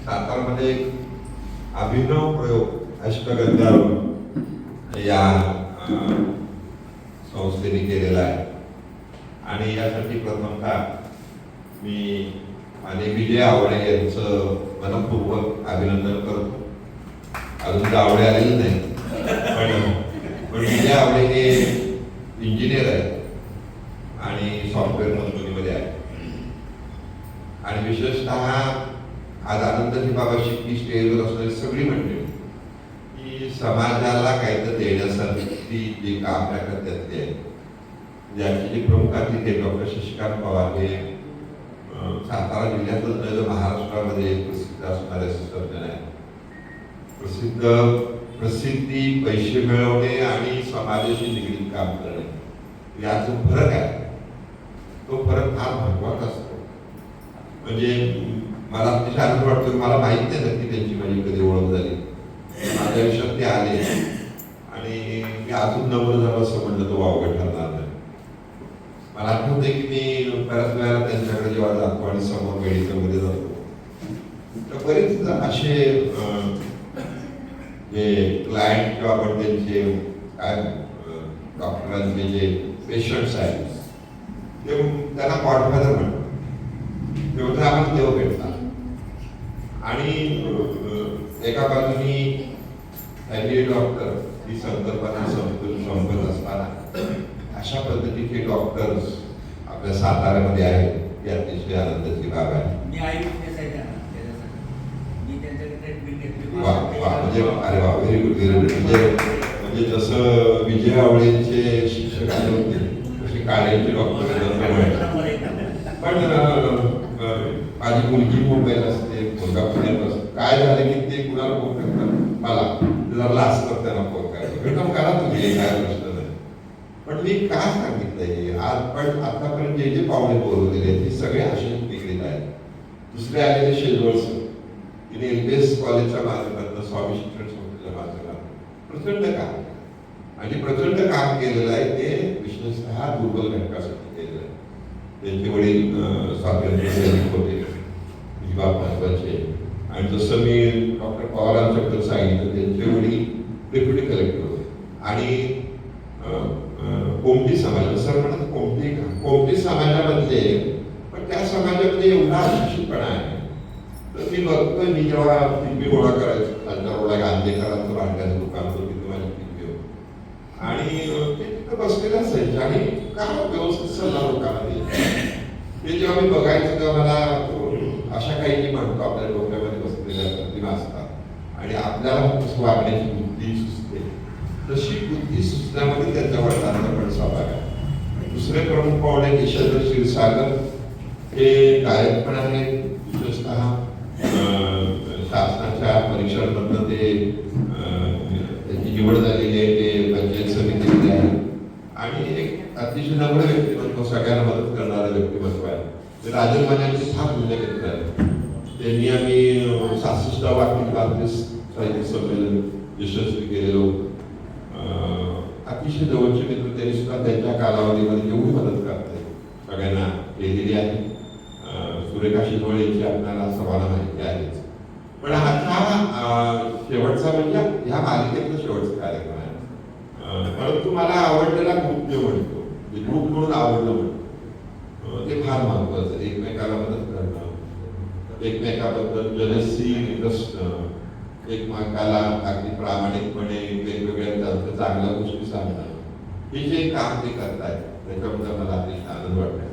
सातारमध्ये एक अभिनव प्रयोग अष्टगंधावर या संस्थेने केलेला आहे आणि यासाठी प्रथमतः मी आणि विजय आवडे यांचं मनपूर्वक अभिनंदन करतो. अजून आवडे आलेलं नाही, पण विजय आवडे हे इंजिनियर आहेत आणि सॉफ्टवेअर कंपनीमध्ये आहे आणि विशेषतः आज आनंदाची बाबाशी की स्टेजवर असणारी सगळी मंडळी की समाजाला काहीतरी देण्यासाठी जे काम करतात त्यातले आहे. ज्याचे जे प्रमुख अतिथी डॉक्टर शशिकांत पवार हे सातारा जिल्ह्यातच नव्हे महाराष्ट्रामध्ये प्रसिद्ध असणारे सर्जन आहेत. प्रसिद्धी, पैसे मिळवणे आणि समाजाशी निगडीत काम करणे याचा फरक आहे. तो फरक फार महत्वाचा असतो. म्हणजे मला अतिशय आनंद वाटतो. मला माहित नाही नक्की त्यांची माझी कधी ओळख झाली. माझ्या आयुष्यात ते आले आणि मी अजून नवं झालं असं म्हणलं तो वावगं ठरणार नाही. मला आठवतंय की मी बऱ्याच वेळेला त्यांच्याकडे जेव्हा जातो आणि समोर मेडिकलमध्ये जातो तर बरेच असे जे क्लायंट किंवा आपण त्यांचे काय डॉक्टरांचे जे पेशंट्स आहेत ते त्यांना गॉडफादर म्हणतात. तेव्हा आपण देव भेटतात आणि एका बाजूनी फॅमिली डॉक्टर ही संकल्पना संपत असताना अशा पद्धतीचे डॉक्टर्स आपल्या साताऱ्यामध्ये आहेत ही अतिशय आनंदाची बाब आहे. अरे वा, व्हेरी गुड, व्हेरी गुड. म्हणजे जसं विजय आवळेंचे शिक्षक आले होते तसे काळेंचे डॉक्टर. पण माझी मुलगी मुंबईला असते, मुलगा पुण्यात असतो. काय झालं की ते कुणाला फोन करतात मला जर लास्ट त्यांना फोन करायचं भेटून करा तुम्ही, काय प्रश्न नाही. पण मी काय सांगितलंय आज पण आतापर्यंत जे जे पाहुणे बोलवलेले ते सगळे असे निगडीत आहेत. दुसरे आलेले शेजवळ सर तिने एलबीएस कॉलेजच्या माध्यमातून स्वामी शिक्षण संस्थेच्या माध्यमातून प्रचंड काम आणि प्रचंड काम केलेलं आहे. ते विशेषतः दुर्बल घटकासाठी केलेलं आहे. त्यांचे वडील स्वातंत्र्य सैनिक होते, ही बाब महत्वाची आहे. आणि जसं मी डॉक्टर पवारांच्याबद्दल सांगितलं त्यांचे वडील डेप्युटी कलेक्टर होते आणि कोमटी समाज सर म्हणत कोमटी समाजामधले पण त्या समाजामध्ये एवढा अशिक्षितपणा आहे. तर मी बघतोय मी जेव्हा पिंपी गोळा करायचो खालच्या रोडला गांधीकरांचं भांड्याचं दुकान होतं तिथे माझी पिंपी होती आणि ते तिथं बसलेलं असायचे आणि का व्यवस्थित सल्ला लोकांना द्यायचे. ते जेव्हा मी बघायचं तेव्हा मला अशा काही मी म्हणतो आपल्या डोक्यामध्ये बसलेल्या प्रतिमा असतात आणि आपल्याला कसं वागण्याची बुद्धी सुचते तशी बुद्धी सुचण्यामध्ये त्यांच्या वडिलांचा पण सहभाग आहे. दुसरे प्रमुख पाहुणे किशोर क्षीरसागर हे गायक पण आहेत. विशेषतः शासनाच्या परीक्षांमधनं ते त्यांची निवड झालेली आहे. ते पंचायत समितीमध्ये आहे आणि एक अतिशय नम्र व्यक्तिमत्व, सगळ्यांना मदत करणारं व्यक्तिमत्व आहे. ते राजन मान्यांची फार मूल्य घेतलं आहे. त्यांनी आम्ही 66 अखिल भारतीय साहित्य संमेलन यशस्वी केलेलं होतं. अतिशय जवळचे मित्र त्यांनी सुद्धा त्यांच्या कालावधीमध्ये एवढी मदत करते सगळ्यांना केलेली आहे. सुरेखा शिंदोळे यांची आपल्याला सर्वांना माहिती आहेच. पण हा शेवटचा म्हणजे ह्या मालिकेतला शेवटचा कार्यक्रम आहे. परंतु मला आवडलेला ग्रुप जो म्हणतो ग्रुप म्हणून आवडलं म्हणतो ते फार महत्वाचं. एकमेकाला मदत करणं, एकमेकाबद्दल जनसी असणं, एकमेकाला अगदी प्रामाणिकपणे वेगवेगळ्या चांगल्या गोष्टी सांगणं, हे जे काम ते करतायत त्याच्याबद्दल मला अतिशय आनंद वाटतो.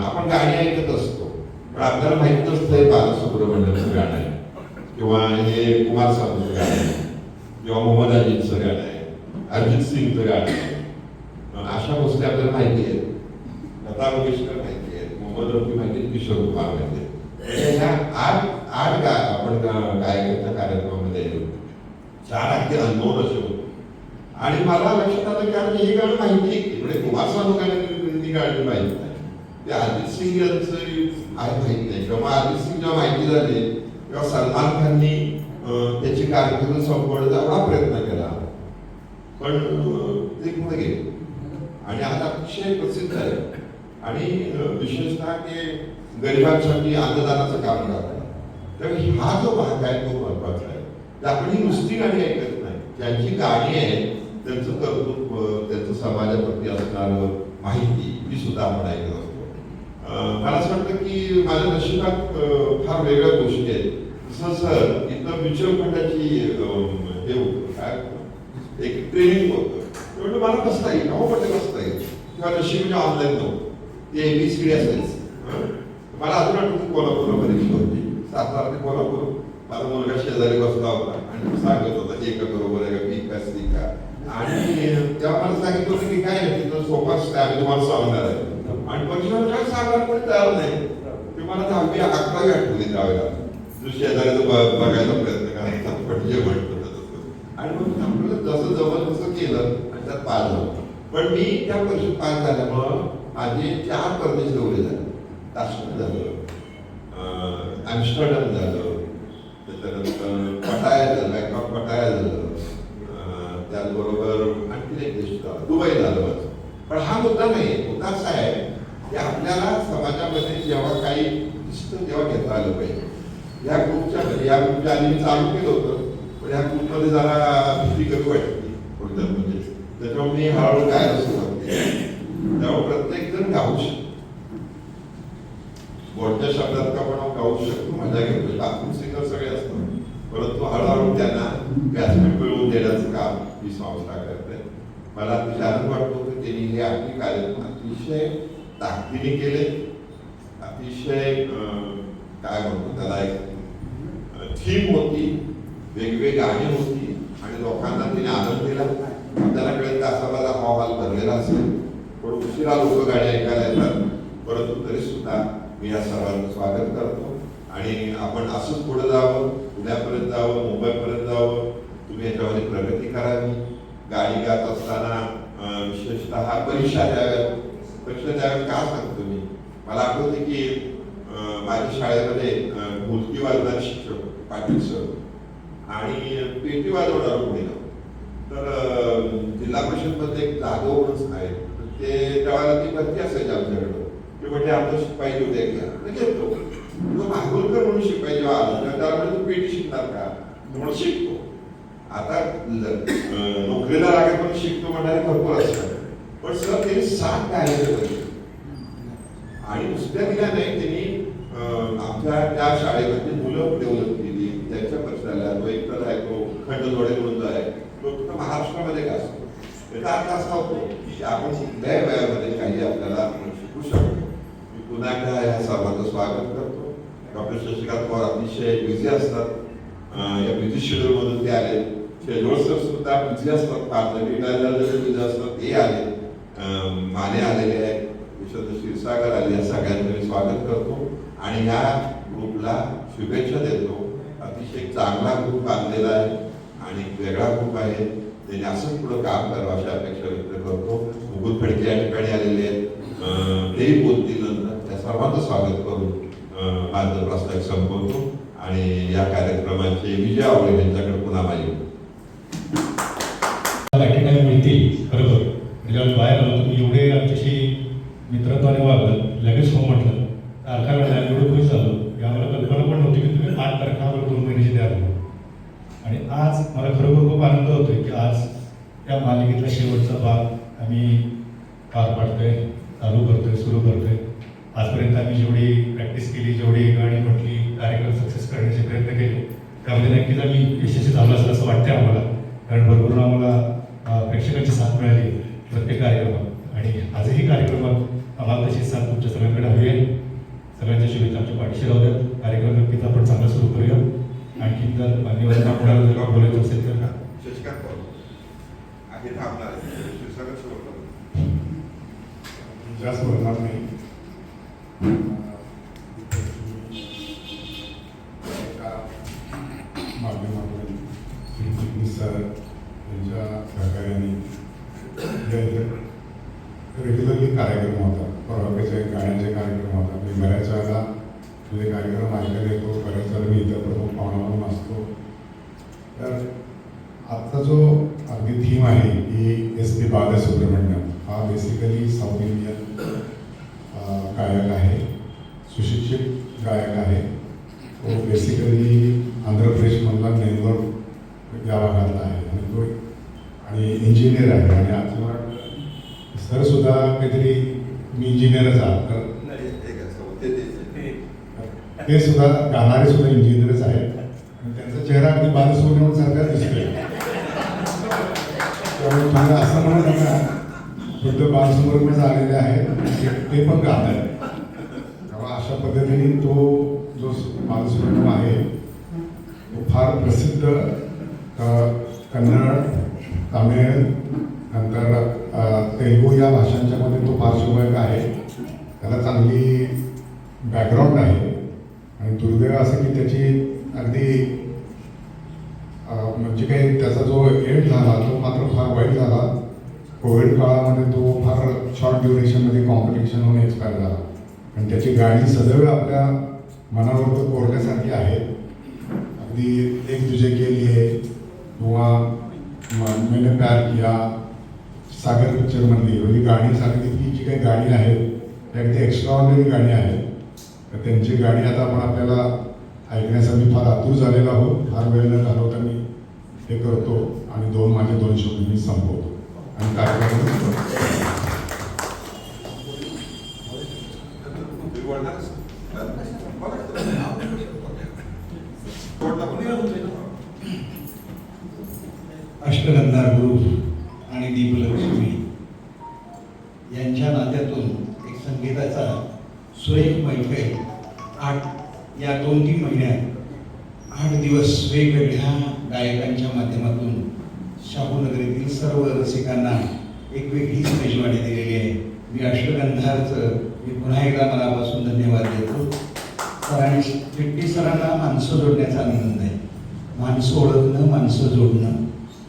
आपण गाणी ऐकत असतो पण आपल्याला माहित नसतं हे बालसुब्रमण्यमचं गाणं आहे किंवा हे कुमार सानूचं गाणं आहे किंवा मोहम्मद अजींचं गाणं आहे, अरिजित सिंगचं गाणं आहे. अशा गोष्टी आपल्याला माहिती आहेत. लता मंगेशकर माहिती आहेत, मोहम्मद रफी माहिती आहेत, किशोर कुमार माहिती आहेत. ह्या आठ आपण गायकांच्या कार्यक्रमामध्ये 4 अगदी अनमोल असे होते आणि मला लक्षात आलं की अरे हे गाणं माहिती आहे. इकडे कुमार सानू गाणी माहिती नाही, ते अरिजित सिंग यांचं आहे माहित नाही. किंवा अरिजित सिंग जेव्हा माहिती झाले तेव्हा सलमान खाननी त्याची कारकीर्द संपवण्याचा एवढा प्रयत्न केला पण ते पुढे गेले आणि आता अतिशय प्रसिद्ध आहे. आणि विशेषतः ते गरिबांसाठी अन्नदानाचं काम करतात. त्यामुळे हा जो भाग आहे तो महत्वाचा आहे. आपण ही नुसती गाणी ऐकत नाही, ज्यांची गाणी आहेत त्यांचं कर्तृत्व, त्यांचं समाजाप्रती असणारं माहिती ही सुद्धा आपण ऐकत असतो. मला असं वाटतं की माझ्या नशिबात फार वेगळ्या गोष्टी आहेत. जसं सर इथं म्युच्युअल फंडाची हे होतं काय एक ट्रेनिंग होतं, ते मला बसता येईल, हो म्हटलं बसता येईल, किंवा नशीब म्हणजे ऑनलाईन नव्हतं, ते ABCD असायचं. मला अजून आठवतं कोल्हापूरमध्ये होती, सातारा ते कोल्हापूर, माझा मुलगा शेजारी बसला होता आणि सांगत होता एक बरोबर आहे का, बी का, सी का. आणि तेव्हा मला सांगितलं होतं की काय नाही तिथं सोपा आम्ही तुम्हाला सांगणार आहे. आणि परीक्षेला काय सांगणार पण तयार नाही. ते मला 10वी 11वी आठवली त्यावेळेला, जो शेजारीचं बघायचा प्रयत्न करायचा, पण जे म्हणतो तसं. आणि मग आपल्याला जसं जवळ तसं केलं आणि त्यात पास झालं. पण मी त्या परीक्षेत पास झाल्यामुळं माझे 4 परदेश दौरे झाले. ताश्कंद झालं, ॲम्स्टरडॅम झालं, त्याच्यानंतर पटाया झालं, बँकॉक पटाया झालं, त्याचबरोबर आणखी एक देश झाला, दुबई झालं माझं. पण हा मुद्दा नाही. मुद्दा असा आहे की आपल्याला समाजामध्ये जेव्हा काही दिसतं तेव्हा घेता आलं पाहिजे. या ग्रुपच्या आधी मी चालू केलं होतं, पण या ग्रुपमध्ये जरा भीती कमी वाटते थोडक्यात. म्हणजे त्याच्यामुळे मी हळूहळू गायला सुरुवात केली. त्यामुळे प्रत्येक जण गाऊ शकतो, बोलत्या शब्दात का पण गाऊ शकतो, मजा घेतो. बाथरूम सिंगर सगळे असतात, परंतु हळूहळू त्यांना व्यासपीठ मिळवून देण्याचं काम ही संस्था करते. मला अतिशय आनंद वाटतो की त्यांनी हे आपली कार्यक्रम अतिशय ताकदीने केले. अतिशय काय म्हणतो त्याला, एक थीम होती, वेगवेगळी गाणी होती आणि लोकांना तिने आनंद दिला. आपल्याला कळेल तासाला हॉल भरलेला असेल, पण उशिरा लोक गाणी ऐकायला येतात, परंतु तरी सुद्धा मी या सर्वांचं स्वागत करतो. आणि आपण असंच पुढे जावं, पुण्यापर्यंत जावं, मुंबईपर्यंत जावं. तुम्ही याच्यामध्ये प्रगती करावी. गाणी गात असताना विशेषतः परीक्षा द्याव्यात. परीक्षा द्याव्यात का सांगतो मी, मला आठवते की माझ्या शाळेमध्ये ढोलकी वाजवणारे शिक्षक पाटील सर आणि पेटी वाजवणार कोणी नव्हतं. तर जिल्हा परिषदमध्ये एक जाधव म्हणून आहे, ते त्यावेळेला ती भरती असायची आमच्याकडं. ते म्हणजे आमचं शिपाई उद्या घ्या घेतो, तो मागोलकर म्हणून शिपाई जेव्हा आला त्याला म्हणजे तू पेटी शिकणार का, म्हणून शिकतो. आता नोकरीला लागेल पण शिकतो म्हणणारे भरपूर असतात. पण सर त्यांनी 7 गायले आणि नुसत्या दिल्या नाही, त्यांनी आमच्या त्या शाळेमध्ये मुलं डेव्हलप केली. त्यांच्या पक्षाला तो एक तर आहे तो खंडजोडे म्हणून जो आहे तो फक्त महाराष्ट्रामध्ये का असतो. त्याचा अर्थ असा होतो की आपण कुठल्याही वयामध्ये काही आपल्याला शिकू शकतो. मी पुन्हा एकदा या सर्वांचं स्वागत करतो. डॉक्टर शशिकांत पवार अतिशय बिझी असतात, या बिझी शेड्यूलमधून ते आले. शेजवळ सर सुद्धा बिझी असतात, बिझी असतात, ते आले. माने आलेले आहेत, विश्वनाथ क्षीरसागर आले. या सगळ्यांचं मी स्वागत करतो आणि या ग्रुपला शुभेच्छा देतो. अतिशय चांगला ग्रुप बांधलेला आहे आणि वेगळा ग्रुप आहे. त्यांनी असंच पुढं काम करावं अशी अपेक्षा व्यक्त करतो. मुकुल फडके या ठिकाणी आलेले आहेत, तेही बोलतील नंतर. त्या सर्वांचं स्वागत करून माझं प्रस्ताव संपवतो आणि या कार्यक्रमाचे विजय आवळे यांच्याकडे पुन्हा माहिती मिळतील. बरोबर, जेव्हा बाहेर आलो तुम्ही एवढे आमच्याशी मित्रत्वाने वागलं, लगेच हो म्हटलं, तारखा वेळेला एवढं खुश झालो की आम्हाला कल्पना पण नव्हती की तुम्ही 8 तारखावर 2 महिन्याची द्याल. आणि आज मला खरोखर खूप आनंद होतोय की आज त्या मालिकेतला शेवटचा भाग आम्ही पार पाडतोय, चालू करतोय, सुरू करतोय. आजपर्यंत आम्ही जेवढी प्रॅक्टिस केली, जेवढी गाणी म्हटली, कार्यक्रम सक्सेस करण्याचे प्रयत्न केले, त्यामध्ये नक्कीच आम्ही यशस्वी झालो असेल असं वाटतं आम्हाला. कारण भरपूर आम्हाला प्रेक्षकांची साथ मिळाली प्रत्येक कार्यक्रमात आणि आजही कार्यक्रमात आम्हाला तशी साथ तुमच्या सगळ्यांकडे हवी आहे. सगळ्यांच्या शुभेच्छा आमच्या पाठीशी राहू द्यात. कार्यक्रम नक्कीच आपण चांगला सुरू करूया. आणखी जर मान्यवरांना आपल्याला जर बोलायचं असेल तर शशिकांत आहे थांबणार जास्त बोलणार नाही. माध्यमातून सर यांच्या सहकार्याने रेग्युलरली कार्यक्रम होतात. परवाचे गाण्याचे कार्यक्रम होतात. मी बऱ्याच वेळेला तुझे कार्यक्रम ऐकायला येतो, बऱ्याच वेळेला मी इतर प्रमुख पाहुणा म्हणून असतो. तर आजचा जो अगदी थीम आहे की SP बालसुब्रमण्यम हा बेसिकली साऊथ इंडियन गायक आहे, सुशिक्षित गायक आहे तो बेसिकली आंध्र प्रदेशमधला नेल्लोर या भागातला आहे आणि तो आणि इंजिनियर आहे आणि आता मला सर सुद्धा काहीतरी मी इंजिनियरच आहात तर ते सुद्धा गाणारे सुद्धा इंजिनियरच आहेत आणि त्यांचा चेहरा अगदी बालसुब्रमण्यम सारखा दिसतोय. त्यामुळे तुम्ही असं म्हणू नका शुद्ध बालसुब्रमण्यम आलेले आहेत ते पण गात आहेत. तेव्हा अशा पद्धतीने तो जो बालसुब्रमण्यम आहे तो फार प्रसिद्ध कन्नड, तमिळ, नंतर तेलुगू या भाषांच्यामध्ये तो पार्श्वगायक आहे. त्याला चांगली बॅकग्राऊंड आहे आणि दुर्दैव असं की त्याची अगदी म्हणजे काही त्याचा जो एंड झाला तो मात्र फार वाईट झाला. कोविड काळामध्ये तो फार शॉर्ट ड्युरेशनमध्ये कॉम्प्लिकेशन होऊन एक्सपायर झाला आणि त्याची गाणी सदैव आपल्या मनावर तो कोरल्यासारखी आहे. अगदी एक तुझे के लिए किंवा मैंने प्यार किया, सागर पिक्चरमधली म्हणजे गाणी सांगितली की जी काही गाणी आहेत ती अगदी एक्स्ट्राऑर्डिनरी गाणी आहेत. तर त्यांची गाणी आता आपण आपल्याला ऐकण्यासाठी फार आतुर झालेलो आहोत. फार वेळ न घालवता मी हे करतो आणि माझे दोन शब्द मी संपवतो आणि कार्यक्रम अष्टगंधार ग्रुप आणि दीपलक्ष्मी यांच्या नात्यातून एक संगीताचा सुरेख मैफल या 2-3 महिन्यात 8 दिवस वेगवेगळ्या गायकांच्या माध्यमातून शाहूनगरीतील सर्व रसिकांना एक वेगळीच मेजवानी दिलेली आहे. मी अष्टगंधारचं पुन्हा एकदा मनापासून धन्यवाद देतो. सरांनी चिट्टी सरांना माणसं जोडण्याचा आनंद आहे. माणसं ओळखणं, माणसं जोडणं.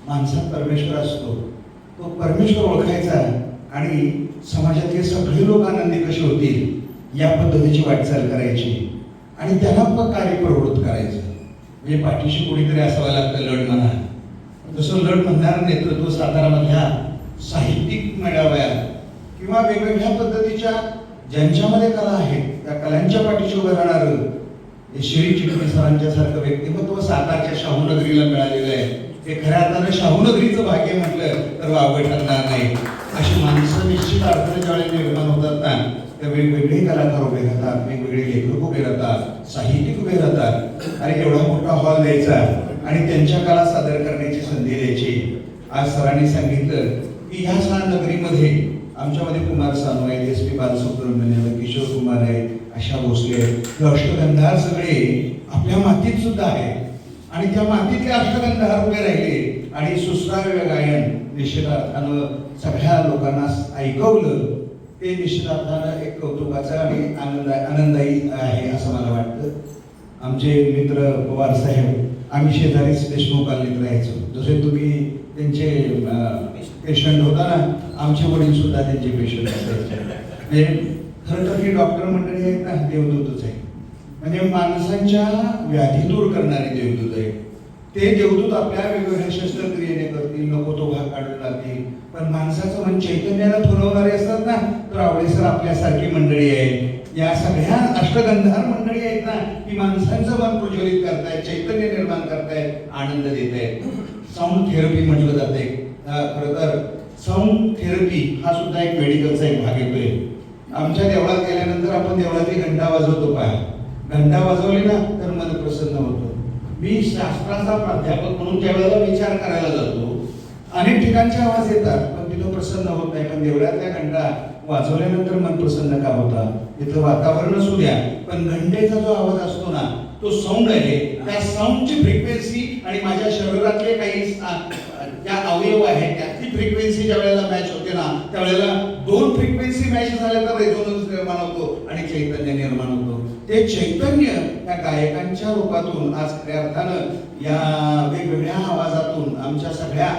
माणसात परमेश्वर असतो, तो परमेश्वर ओळखायचा आणि समाजातले सगळे लोक आनंदी कसे होतील या पद्धतीची वाटचाल करायची आणि त्यांना पण कार्य प्रवृत्त करायचं. म्हणजे पाठीशी कोणीतरी असावं लागतं लढ म्हणा. तसं लढ म्हणणारं नेतृत्व सातारामधल्या साहित्यिक मेळाव्यात किंवा वेगवेगळ्या पद्धतीच्या ज्यांच्यामध्ये कला आहेत त्या कलांच्या पाठीशी उभं राहणारं हे श्री चिटणी सरांच्या सारखं व्यक्तिमत्व सातारच्या शाहूनगरीला मिळालेलं आहे. हे खऱ्या अर्थानं शाहूनगरीचं भाग्य म्हटलं तर वावगं ठरणार नाही. अशी माणसं निश्चित अर्थाने ज्यावेळी निर्माण होतात ना त्या वेगवेगळे कलाकार उभे राहतात, वेगवेगळे लेखक उभे राहतात, साहित्यिक उभे राहतात आणि एवढा मोठा हॉल द्यायचा आणि त्यांच्या कला सादर करण्याची संधी द्यायची. आज सरांनी सांगितलं की ह्या नगरीमध्ये आमच्यामध्ये कुमार सानू आहेत, SP बालसुब्रमण्यम, किशोर कुमार आहेत, आशा भोसले आहेत. अष्टगंधार सगळे आपल्या मातीत सुद्धा आहेत आणि त्या मातीतले अष्टगंधार उभे राहिले आणि सुश्राव्य गायन निश्चित अर्थानं सगळ्या लोकांना ऐकवलं. ते निश्चित अर्थानं एक कौतुकाचं आणि आनंदायी आहे असं मला वाटतं. आमचे मित्र पवार साहेब आम्ही शेजारीच देशमुख कॉलनीत राहायचो. जसे तुम्ही त्यांचे पेशंट होता ना, आमचे वडील सुद्धा त्यांचे पेशंट असायचे. म्हणजे खरं तर ही डॉक्टर मंडळी आहेत ना देवदूतच आहे. म्हणजे माणसांच्या व्याधी दूर करणारे देवदूत आहेत. ते देवदूत आपल्या वेगवेगळ्या शस्त्रक्रियेने करतील, नको तो भाग काढून जातील, पण माणसाचं मन चैतन्यानं फुलवणारे असतात ना तर आवडेसर आपल्यासारखी मंडळी आहे. या सगळ्या अष्टगंधार मंडळी आहेत ना ही माणसांचं मन प्रज्वलित करतायत, चैतन्य निर्माण करतायत, आनंद देत आहेत. साऊंड थेरपी म्हटलं जाते. खरं तर साऊंड थेरपी हा सुद्धा एक मेडिकलचा एक भाग येतोय. आमच्या देवळात गेल्यानंतर आपण देवळातली घंटा वाजवतो. पहा, घंटा वाजवली ना तर मन प्रसन्न होतं. मी शास्त्राचा प्राध्यापक म्हणून त्यावेळेला विचार करायला जातो. अनेक ठिकाणचे आवाज येतात पण तिथं प्रसन्न होत नाही. पण देवळातल्या घंटा वाजवल्यानंतर मन प्रसन्न का होता? तिथं वातावरण असू द्या पण घंटेचा जो आवाज असतो ना तो साऊंड आहे. त्या साऊंडची फ्रिक्वेन्सी आणि माझ्या शरीरातले काही ज्या अवयव आहेत त्याची फ्रिक्वेन्सी ज्या वेळेला मॅच होते ना त्यावेळेला 2 फ्रिक्वेन्सी मॅच झाल्या तर रेझोनन्स निर्माण होतो आणि चैतन्य निर्माण होतो. ते चैतन्य या गायकांच्या रूपातून आज खऱ्या अर्थानं या वेगवेगळ्या आवाजातून आमच्या सगळ्या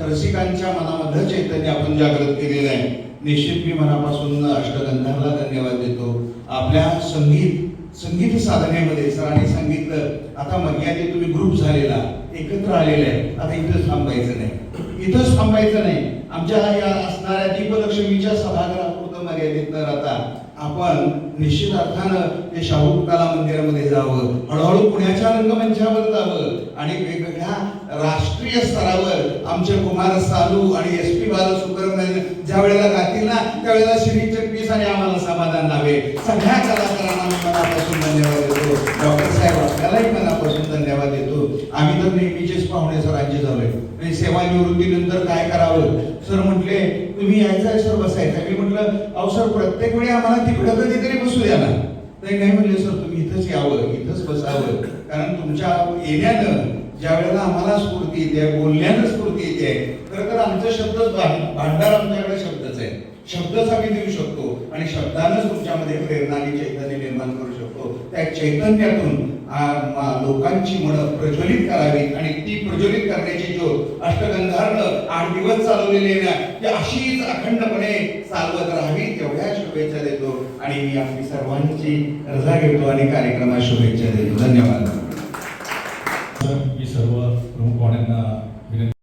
रसिकांच्या मनामधलं चैतन्य आपण जागृत केलेलं आहे. निश्चित मी मनापासून अष्टगंधारला धन्यवाद देतो. आपल्या संगीत साधनेमध्ये सरांनी सांगितलं आता मर्यादित तुम्ही ग्रुप झालेला एकत्र आलेले आहे. आता इथंच थांबायचं नाही, इथंच थांबायचं नाही. आमच्या या असणाऱ्या दीपलक्ष्मीच्या सभागृहापुरतं मर्यादित न राहता आपण निश्चित अर्थानं ते शाहू कला मंदिरामध्ये जावं, हळूहळू पुण्याच्या रंगमंचावर जावं आणि वेगवेगळ्या राष्ट्रीय स्तरावर आमचे कुमार सानू आणि SP बालसुब्रमण्यन ज्या वेळेला गातील ना त्यावेळेला श्री चटणीस आणि आम्हाला समाधान लावे. सगळ्या कलाकारांना मी मनापासून धन्यवाद देतो. डॉक्टर साहेब आपल्यालाही मनापासून धन्यवाद देतो. आम्ही तर नेहमीचेच पाहुणे सरांचे झालोय. म्हणजे सेवानिवृत्तीनंतर काय करावं सर म्हटले तुम्ही यायचं सर बसायचं. मी म्हटलं अहो सर प्रत्येक वेळी आम्हाला तिकडं कधीतरी बसू द्या ना. ते नाही म्हणले सर तुम्ही इथंच यावं, इथंच बसावं, कारण तुमच्या येण्यानं ज्या वेळेला आम्हाला स्फूर्ती येते, बोलण्यानं स्फूर्ती येते. खरं तर आमचं शब्दच भांडार आमच्याकडे शब्दच आहे. शब्दच आम्ही देऊ शकतो आणि शब्दानंच तुमच्यामध्ये प्रेरणा आणि चैतन्य निर्माण करू शकतो. त्या चैतन्यातून लोकांची मनं प्रज्वलित करावीत आणि ती प्रज्वलित करण्याची ज्योत अष्टगंधारनं 8 दिवस चालवलेली आहे ना, ती अशीच अखंडपणे चालवत राहावी एवढ्या शुभेच्छा देतो आणि मी आपली सर्वांची रजा घेतो आणि कार्यक्रमात शुभेच्छा देतो. धन्यवाद. मी सर्व प्रमुख पाहुण्यांना विनंती